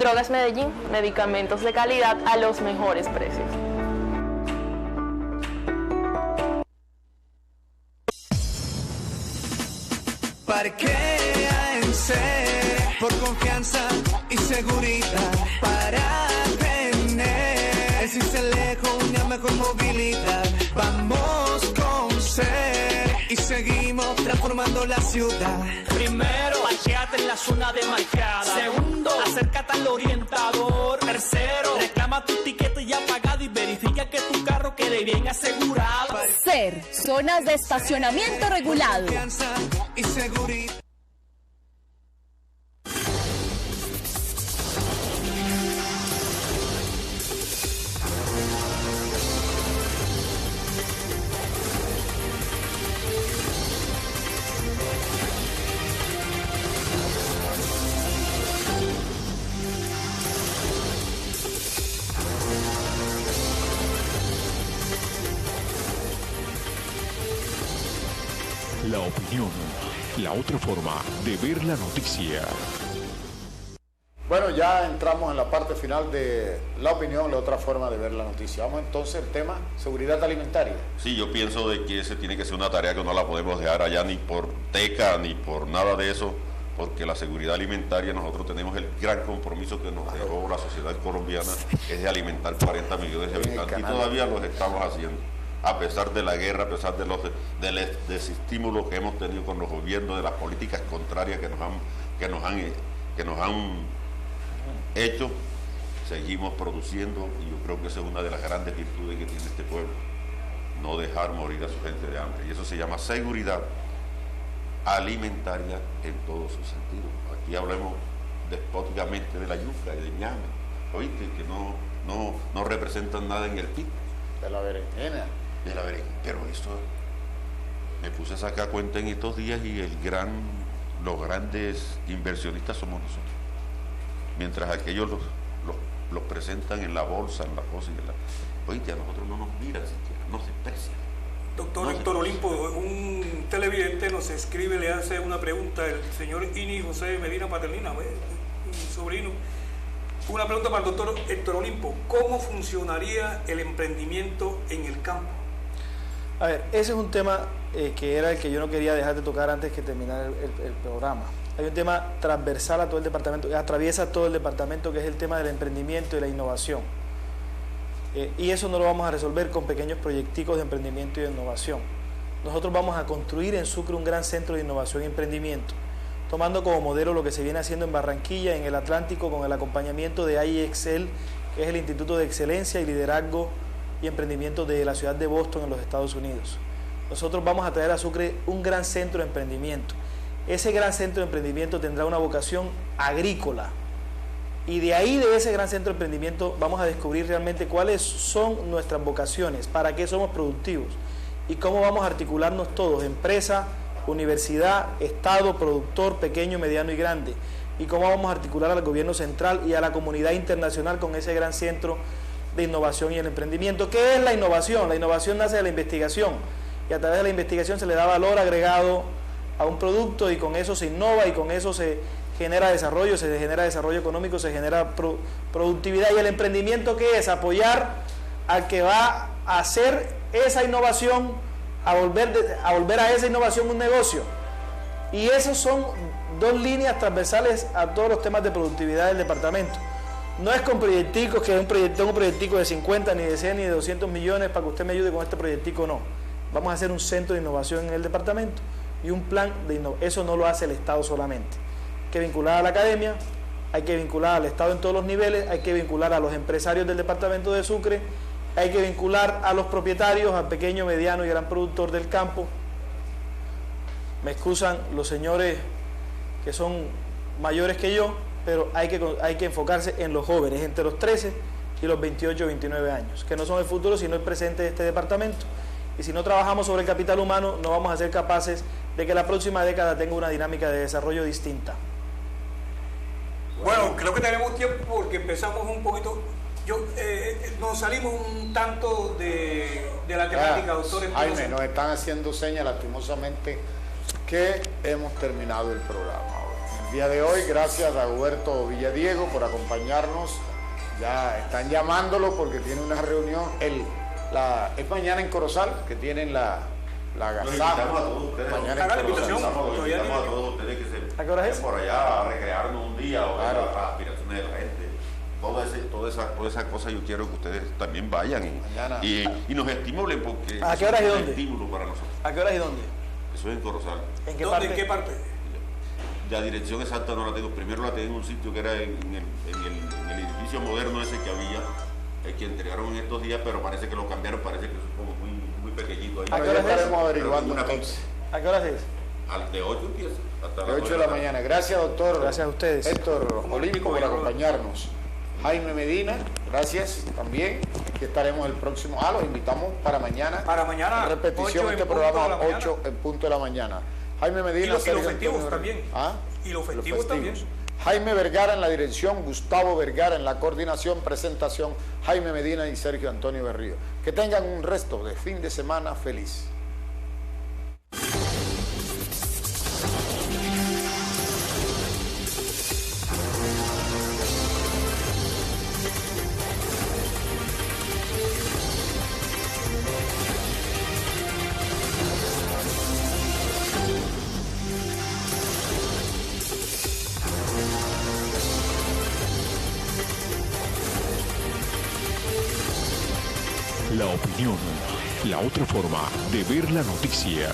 Drogas Medellín, medicamentos de calidad a los mejores precios. Parquea en C, por confianza y seguridad, para tener el Sincelejo una mejor movilidad. Vamos con C y seguimos transformando la ciudad. Primero, parquéate en la zona demarcada. Segundo, acércate al orientador. Tercero, reclama tu tiquete ya pagado y verifica que tu carro quede bien asegurado. SER, zonas de estacionamiento regulado. Confianza y seguridad. La opinión, la otra forma de ver la noticia. Bueno, ya entramos en la parte final de la opinión, la otra forma de ver la noticia. Vamos entonces al tema seguridad alimentaria. Sí, yo pienso de que ese tiene que ser una tarea que no la podemos dejar allá ni por teca ni por nada de eso, porque la seguridad alimentaria nosotros tenemos el gran compromiso que nos dejó la sociedad colombiana, que es de alimentar 40 millones de habitantes, y todavía los estamos haciendo, a pesar de la guerra, a pesar de los desestímulos que hemos tenido con los gobiernos, de las políticas contrarias que nos han hecho, seguimos produciendo, y yo creo que esa es una de las grandes virtudes que tiene este pueblo, no dejar morir a su gente de hambre, y eso se llama seguridad alimentaria en todos sus sentidos. Aquí hablemos despóticamente de la yuca y de ñame, oíste, que no representan nada en el PIB. De la berenjena. Pero eso me puse a sacar cuenta en estos días y los grandes inversionistas somos nosotros. Mientras aquellos los presentan en la bolsa, en la cosa y en la... Oíste, a nosotros no nos miran siquiera, nos desprecian. Doctor Héctor Olimpo, un televidente nos escribe, le hace una pregunta, el señor Ini José Medina Paternina, mi sobrino. Una pregunta para el doctor Héctor Olimpo: ¿cómo funcionaría el emprendimiento en el campo? A ver, ese es un tema que era el que yo no quería dejar de tocar antes que terminar el programa. Hay un tema transversal a todo el departamento, que atraviesa todo el departamento, que es el tema del emprendimiento y la innovación. Y eso no lo vamos a resolver con pequeños proyecticos de emprendimiento y de innovación. Nosotros vamos a construir en Sucre un gran centro de innovación y emprendimiento, tomando como modelo lo que se viene haciendo en Barranquilla, en el Atlántico, con el acompañamiento de IExcel, que es el Instituto de Excelencia y Liderazgo y Emprendimiento de la ciudad de Boston, en los Estados Unidos. Nosotros vamos a traer a Sucre un gran centro de emprendimiento. Ese gran centro de emprendimiento tendrá una vocación agrícola, y de ahí, de ese gran centro de emprendimiento, vamos a descubrir realmente cuáles son nuestras vocaciones, para qué somos productivos y cómo vamos a articularnos todos, empresa, universidad, Estado, productor, pequeño, mediano y grande, y cómo vamos a articular al gobierno central y a la comunidad internacional con ese gran centro de innovación y el emprendimiento. ¿Qué es la innovación? La innovación nace de la investigación, y a través de la investigación se le da valor agregado a un producto, y con eso se innova, y con eso se genera desarrollo económico, se genera productividad. Y el emprendimiento, ¿qué es? Apoyar al que va a hacer esa innovación, a volver a esa innovación un negocio. Y esas son dos líneas transversales a todos los temas de productividad del departamento. No es con proyecticos, que un proyectico de 50, ni de 100, ni de 200 millones para que usted me ayude con este proyectico, no. Vamos a hacer un centro de innovación en el departamento y un plan de innovación. Eso no lo hace el Estado solamente. Hay que vincular a la academia, hay que vincular al Estado en todos los niveles, hay que vincular a los empresarios del departamento de Sucre, hay que vincular a los propietarios, al pequeño, mediano y gran productor del campo. Me excusan los señores que son mayores que yo, pero hay que enfocarse en los jóvenes, entre los 13 y los 28 o 29 años, que no son el futuro, sino el presente de este departamento. Y si no trabajamos sobre el capital humano, no vamos a ser capaces de que la próxima década tenga una dinámica de desarrollo distinta. Bueno, creo que tenemos tiempo porque empezamos un poquito Nos salimos un tanto de la temática, doctor. Jaime, nos están haciendo señas lastimosamente que hemos terminado el programa hoy. El día de hoy, gracias a Huberto Villadiego por acompañarnos. Ya están llamándolo porque tiene una reunión. Es mañana en Corozal, que tienen la agasajo. Mañana en Corozal. Invitamos a todos ustedes que se vayan por allá a recrearnos un día o ver las aspiraciones de la gente. Toda esa cosa yo quiero que ustedes también vayan y nos estimulen, porque ¿a qué horas y dónde? Es un estímulo para nosotros. ¿A qué horas y dónde? Eso es en Corozal. ¿En qué parte? La dirección exacta no la tengo. Primero la tengo en un sitio que era en el edificio moderno ese que había, que entregaron en estos días, pero parece que lo cambiaron, parece que es como muy pequeñito ahí. ¿A qué hora estaremos averiguando? ¿A qué hora es? De 8 empieza. Hasta de 8 de la mañana. Gracias, doctor. Gracias a ustedes. Héctor Olimpo, por acompañarnos. Jaime Medina, gracias también. Aquí estaremos el próximo. Los invitamos para mañana. Para mañana. Repetición de este programa 8 en punto de la mañana. Jaime Medina. Y los festivos también. Y los festivos también. Jaime Vergara en la dirección, Gustavo Vergara en la coordinación, presentación, Jaime Medina y Sergio Antonio Berrío. Que tengan un resto de fin de semana feliz. La opinión, la otra forma de ver la noticia.